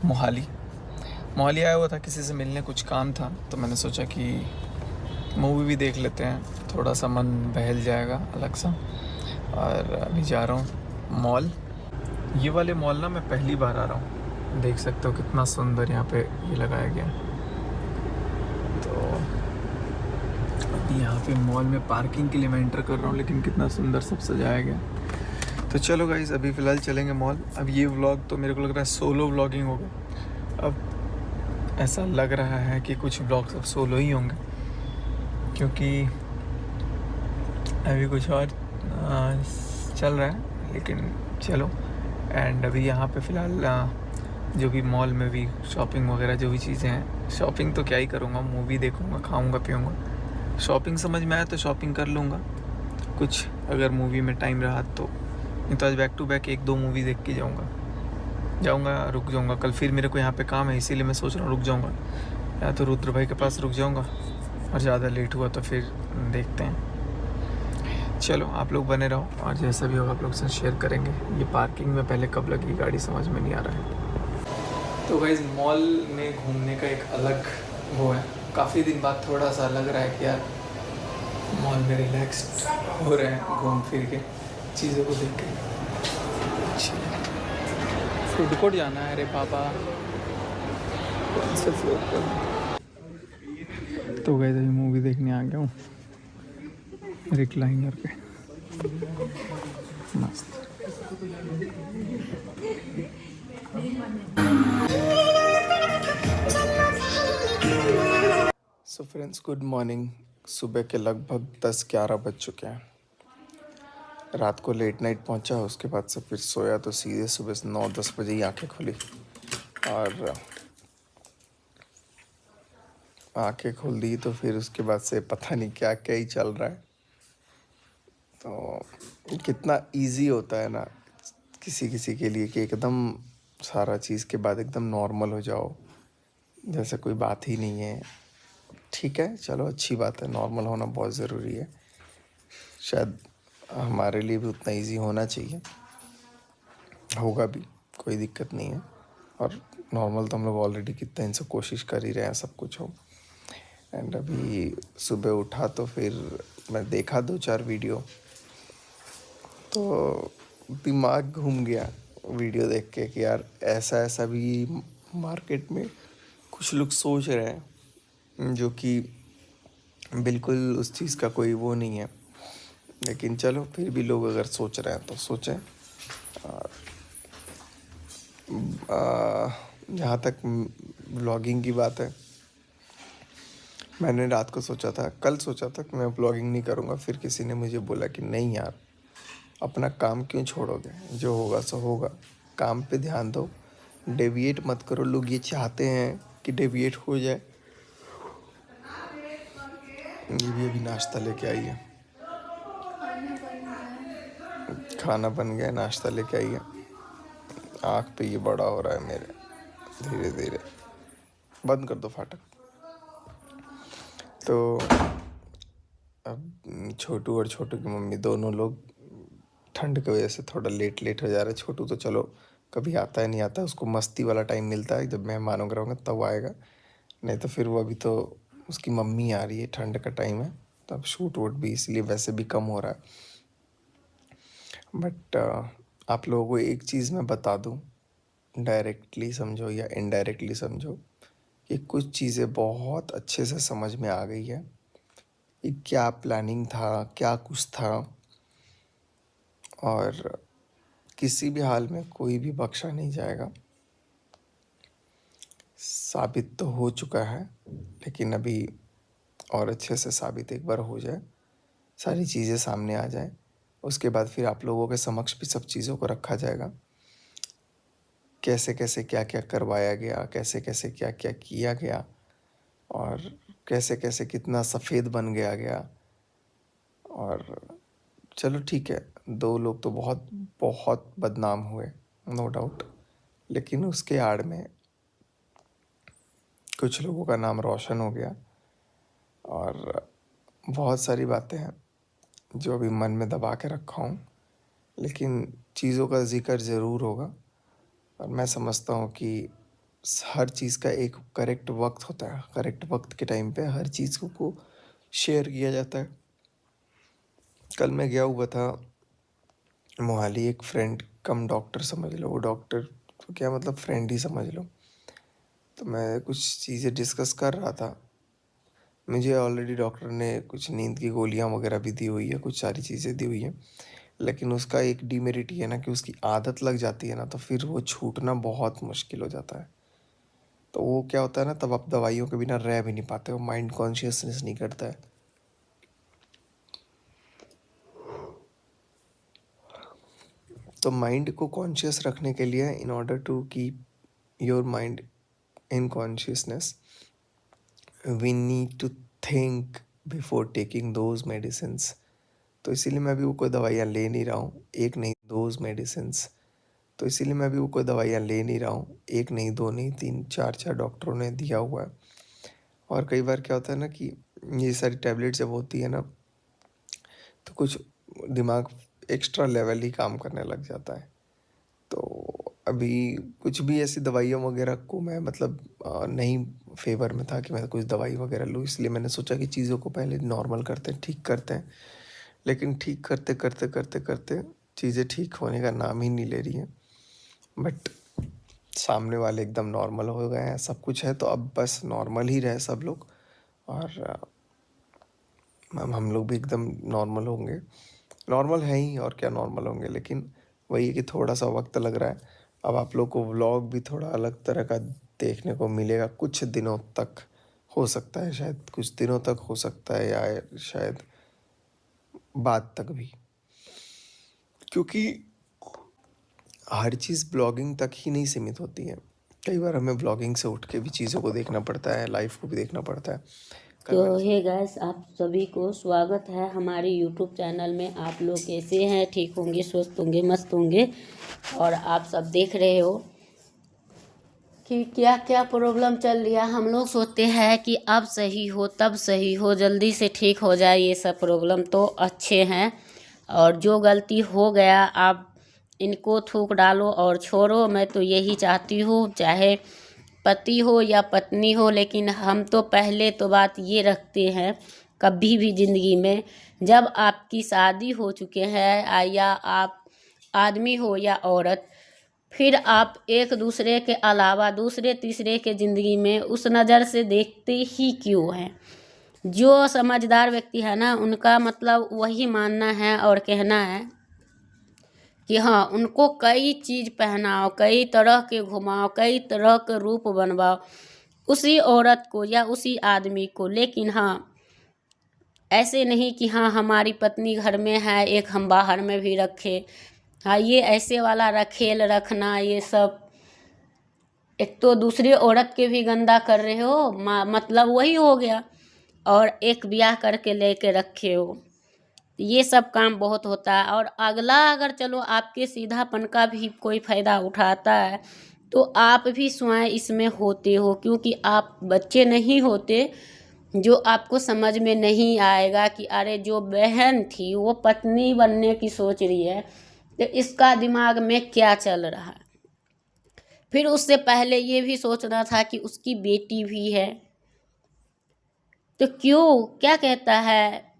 मोहाली। मोहाली आया हुआ था किसी से मिलने, कुछ काम था, तो मैंने सोचा कि मूवी भी देख लेते हैं, थोड़ा सा मन बहल जाएगा अलग सा। और अभी जा रहा हूँ मॉल। ये वाले मॉल ना मैं पहली बार आ रहा हूँ, देख सकते हो कितना सुंदर यहाँ पे ये लगाया गया है। तो अभी यहाँ पे मॉल में पार्किंग के लिए मैं एंटर कर रहा हूँ, लेकिन कितना सुंदर सब सजाया गया। तो चलो गाइस, अभी फ़िलहाल चलेंगे मॉल। अब ये व्लॉग तो मेरे को लग रहा है सोलो व्लॉगिंग होगा। अब ऐसा लग रहा है कि कुछ व्लॉग्स अब सोलो ही होंगे, क्योंकि अभी कुछ और चल रहा है, लेकिन चलो। एंड अभी यहाँ पे फ़िलहाल जो भी मॉल में भी शॉपिंग वगैरह जो भी चीज़ें हैं, शॉपिंग तो क्या ही करूँगा, मूवी देखूँगा, खाऊँगा पीऊँगा। शॉपिंग समझ में आया तो शॉपिंग कर लूँगा, कुछ अगर मूवी में टाइम रहा तो। नहीं तो आज बैक टू बैक 1-2 मूवी देख के जाऊँगा, रुक जाऊँगा। कल फिर मेरे को यहाँ पे काम है, इसीलिए मैं सोच रहा हूँ रुक जाऊँगा, या तो रुद्र भाई के पास रुक जाऊँगा, और ज़्यादा लेट हुआ तो फिर देखते हैं। चलो आप लोग बने रहो, और जैसा भी होगा आप लोग से शेयर करेंगे। ये पार्किंग में पहले कब लगी गाड़ी समझ में नहीं आ रहा है। तो गाइस, मॉल में घूमने का एक अलग वो है। काफ़ी दिन बाद थोड़ा सा लग रहा है कि यार मॉल में रिलैक्स्ड हो रहे हैं, घूम फिर के चीज़ों को देख के। फूड कोर्ट जाना है। अरे पापा, कौन से फ्लोर पर? तो गए अभी मूवी देखने आ गया हूँ रिक्लाइनर पे, मस्त। So friends, good morning. सुबह के लगभग 10-11 बज चुके हैं। रात को लेट नाइट पहुंचा, उसके बाद से फिर सोया तो सीधे सुबह 9-10 बजे ही आंखें खुली। और आंखें खोल दी तो फिर उसके बाद से पता नहीं क्या क्या ही चल रहा है। तो कितना इजी होता है ना किसी किसी के लिए कि एकदम सारा चीज़ के बाद एकदम नॉर्मल हो जाओ, जैसे कोई बात ही नहीं है। ठीक है, चलो अच्छी बात है, नॉर्मल होना बहुत ज़रूरी है। शायद हमारे लिए भी उतना इजी होना चाहिए, होगा भी, कोई दिक्कत नहीं है। और नॉर्मल तो हम लोग ऑलरेडी कितना इनसे कोशिश कर ही रहे हैं सब कुछ हो। एंड अभी सुबह उठा तो फिर मैं देखा 2-4 वीडियो, तो दिमाग घूम गया वीडियो देख के कि यार ऐसा ऐसा भी मार्केट में कुछ लोग सोच रहे हैं, जो कि बिल्कुल उस चीज़ का कोई वो नहीं है। लेकिन चलो, फिर भी लोग अगर सोच रहे हैं तो सोचें। जहाँ तक व्लॉगिंग की बात है, मैंने रात को सोचा था, कल सोचा था कि मैं व्लॉगिंग नहीं करूँगा। फिर किसी ने मुझे बोला कि नहीं यार, अपना काम क्यों छोड़ोगे, जो होगा सो होगा, काम पे ध्यान दो, डेविएट मत करो। लोग ये चाहते हैं कि डेविएट हो जाए। ये भी अभी नाश्ता लेके आई है, खाना बन गया, नाश्ता लेके आई है। आँख पे ये बड़ा हो रहा है मेरे, धीरे धीरे। बंद कर दो फाटक। तो अब छोटू और छोटू की मम्मी दोनों लोग ठंड की वजह से थोड़ा लेट लेट हो जा रहा है। छोटू तो चलो कभी आता है, नहीं आता, उसको मस्ती वाला टाइम मिलता है जब मेहमानों का रहूँगा तब आएगा, नहीं तो फिर वो अभी तो उसकी मम्मी आ रही है, ठंड का टाइम है, तब शूट वूट भी इसलिए वैसे भी कम हो रहा है। बट आप लोगों को एक चीज़ मैं बता दूँ, डायरेक्टली समझो या इनडायरेक्टली समझो, कि कुछ चीज़ें बहुत अच्छे से समझ में आ गई है कि क्या प्लानिंग था, क्या कुछ था। और किसी भी हाल में कोई भी बख्शा नहीं जाएगा। साबित तो हो चुका है, लेकिन अभी और अच्छे से साबित एक बार हो जाए, सारी चीज़ें सामने आ जाए, उसके बाद फिर आप लोगों के समक्ष भी सब चीज़ों को रखा जाएगा। कैसे कैसे क्या क्या करवाया गया, कैसे कैसे क्या क्या किया गया, और कैसे कैसे कितना सफ़ेद बन गया। और चलो ठीक है, 2 लोग तो बहुत बहुत बदनाम हुए, नो डाउट, लेकिन उसके आड़ में कुछ लोगों का नाम रोशन हो गया। और बहुत सारी बातें हैं जो अभी मन में दबा के रखा हूँ, लेकिन चीज़ों का ज़िक्र ज़रूर होगा। और मैं समझता हूँ कि हर चीज़ का एक करेक्ट वक्त होता है, करेक्ट वक्त के टाइम पे हर चीज़ को शेयर किया जाता है। कल मैं गया हुआ था मोहाली, एक फ्रेंड कम डॉक्टर समझ लो, वो डॉक्टर तो क्या मतलब फ्रेंड ही समझ लो। तो मैं कुछ चीज़ें डिस्कस कर रहा था। मुझे ऑलरेडी डॉक्टर ने कुछ नींद की गोलियां वगैरह भी दी हुई है, कुछ सारी चीज़ें दी हुई हैं, लेकिन उसका एक डीमेरिट ये है ना कि उसकी आदत लग जाती है ना, तो फिर वो छूटना बहुत मुश्किल हो जाता है। तो वो क्या होता है ना, तब आप दवाइयों के बिना रह भी नहीं पाते हो, माइंड कॉन्शियसनेस नहीं करता है। तो माइंड को कॉन्शियस रखने के लिए, in order to keep your mind in consciousness, we need to think before taking those medicines. तो इसीलिए मैं भी वो कोई दवाइयाँ ले नहीं रहा हूँ, एक नहीं दोज मेडिसिन्स। तो इसीलिए मैं भी वो कोई दवाइयाँ ले नहीं रहा हूँ, एक नहीं, दो नहीं, तीन चार चार डॉक्टरों ने दिया हुआ है। और कई बार क्या होता है ना कि ये सारी टैबलेट जब होती है ना, तो कुछ दिमाग एक्स्ट्रा लेवल ही काम करने लग जाता है। तो अभी कुछ भी ऐसी दवाइयों वगैरह को मैं मतलब नहीं फेवर में था कि मैं कुछ दवाई वगैरह लूँ, इसलिए मैंने सोचा कि चीज़ों को पहले नॉर्मल करते हैं, ठीक करते हैं। लेकिन ठीक करते करते करते करते चीज़ें ठीक होने का नाम ही नहीं ले रही हैं। बट सामने वाले एकदम नॉर्मल हो गए हैं, सब कुछ है, तो अब बस नॉर्मल ही रहे सब लोग, और हम लोग भी एकदम नॉर्मल होंगे। नॉर्मल है ही, और क्या नॉर्मल होंगे, लेकिन वही है कि थोड़ा सा वक्त लग रहा है। अब आप लोग को व्लॉग भी थोड़ा अलग तरह का देखने को मिलेगा कुछ दिनों तक, हो सकता है शायद कुछ दिनों तक हो सकता है, या शायद बाद तक भी, क्योंकि हर चीज़ ब्लॉगिंग तक ही नहीं सीमित होती है। कई बार हमें ब्लॉगिंग से उठ के भी चीज़ों को देखना पड़ता है, लाइफ को भी देखना पड़ता है। तो हे गाइस, आप सभी को स्वागत है हमारे यूट्यूब चैनल में। आप लोग कैसे हैं? ठीक होंगे, स्वस्थ होंगे, मस्त होंगे। और आप सब देख रहे हो कि क्या क्या प्रॉब्लम चल रही है। हम लोग सोचते हैं कि अब सही हो, तब सही हो, जल्दी से ठीक हो जाए। ये सब प्रॉब्लम तो अच्छे हैं, और जो गलती हो गया आप इनको थूक डालो और छोड़ो। मैं तो यही चाहती हूँ, चाहे पति हो या पत्नी हो, लेकिन हम तो पहले तो बात ये रखते हैं कभी भी ज़िंदगी में, जब आपकी शादी हो चुके हैं या आप आदमी हो या औरत, फिर आप एक दूसरे के अलावा दूसरे तीसरे के ज़िंदगी में उस नज़र से देखते ही क्यों हैं। जो समझदार व्यक्ति है ना, उनका मतलब वही मानना है और कहना है कि हाँ, उनको कई चीज़ पहनाओ, कई तरह के घुमाओ, कई तरह के रूप बनवाओ उसी औरत को या उसी आदमी को। लेकिन हाँ, ऐसे नहीं कि हाँ हमारी पत्नी घर में है, एक हम बाहर में भी रखें। हाँ, ये ऐसे वाला रखेल रखना, ये सब एक तो दूसरी औरत के भी गंदा कर रहे हो, मतलब वही हो गया। और एक ब्याह करके लेके रखे हो, ये सब काम बहुत होता है। और अगला अगर चलो आपके सीधापन का भी कोई फ़ायदा उठाता है, तो आप भी स्वयं इसमें होते हो, क्योंकि आप बच्चे नहीं होते जो आपको समझ में नहीं आएगा कि अरे जो बहन थी वो पत्नी बनने की सोच रही है, तो इसका दिमाग में क्या चल रहा है। फिर उससे पहले ये भी सोचना था कि उसकी बेटी भी है। तो क्यों, क्या कहता है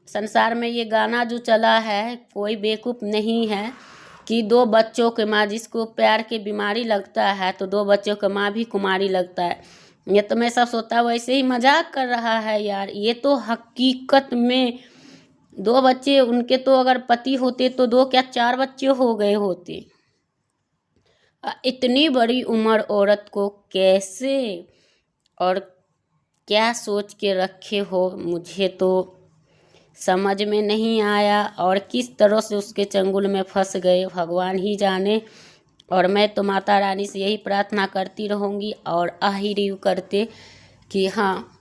संसार में ये गाना जो चला है, कोई बेवकूफ़ नहीं है कि दो बच्चों के माँ, जिसको प्यार की बीमारी लगता है तो दो बच्चों के माँ भी कुमारी लगता है। ये तो मैं सब सोता वैसे ही मजाक कर रहा है यार, ये तो हकीकत में दो बच्चे उनके, तो अगर पति होते तो दो क्या चार बच्चे हो गए होते। इतनी बड़ी उम्र औरत को कैसे और क्या सोच के रखे हो, मुझे तो समझ में नहीं आया। और किस तरह से उसके चंगुल में फंस गए भगवान ही जाने। और मैं तो माता रानी से यही प्रार्थना करती रहूँगी और आहिर करते कि हाँ,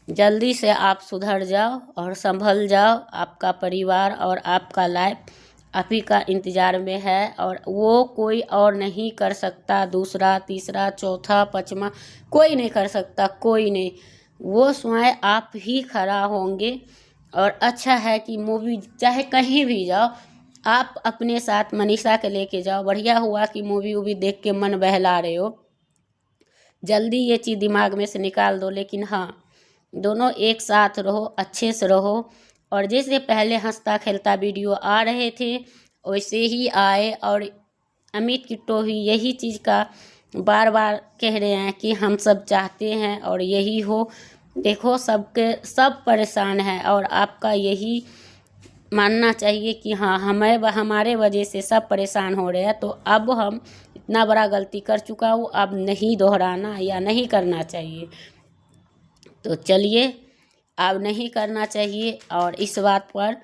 जल्दी से आप सुधर जाओ और संभल जाओ। आपका परिवार और आपका लाइफ आप ही का इंतज़ार में है, और वो कोई और नहीं कर सकता। दूसरा, तीसरा, चौथा, पाँचवा कोई नहीं कर सकता, कोई नहीं। वो स्वयं आप ही खड़ा होंगे। और अच्छा है कि मूवी चाहे कहीं भी जाओ, आप अपने साथ मनीषा के लेके जाओ। बढ़िया हुआ कि मूवी वूवी देख के मन बहला रहे हो। जल्दी ये चीज़ दिमाग में से निकाल दो। लेकिन हाँ, दोनों एक साथ रहो, अच्छे से रहो। और जैसे पहले हंसता खेलता वीडियो आ रहे थे वैसे ही आए। और अमित किट्टो भी यही चीज़ का बार बार कह रहे हैं कि हम सब चाहते हैं और यही हो। देखो सब परेशान हैं और आपका यही मानना चाहिए कि हाँ हमारे वजह से सब परेशान हो रहे हैं। तो अब हम इतना बड़ा गलती कर चुका हूँ, अब नहीं दोहराना या नहीं करना चाहिए। तो चलिए, अब नहीं करना चाहिए और इस बात पर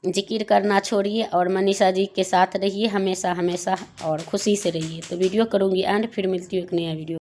जिक्र करना छोड़िए और मनीषा जी के साथ रहिए हमेशा हमेशा और खुशी से रहिए। तो वीडियो करूँगी एंड फिर मिलती हूँ एक नया वीडियो।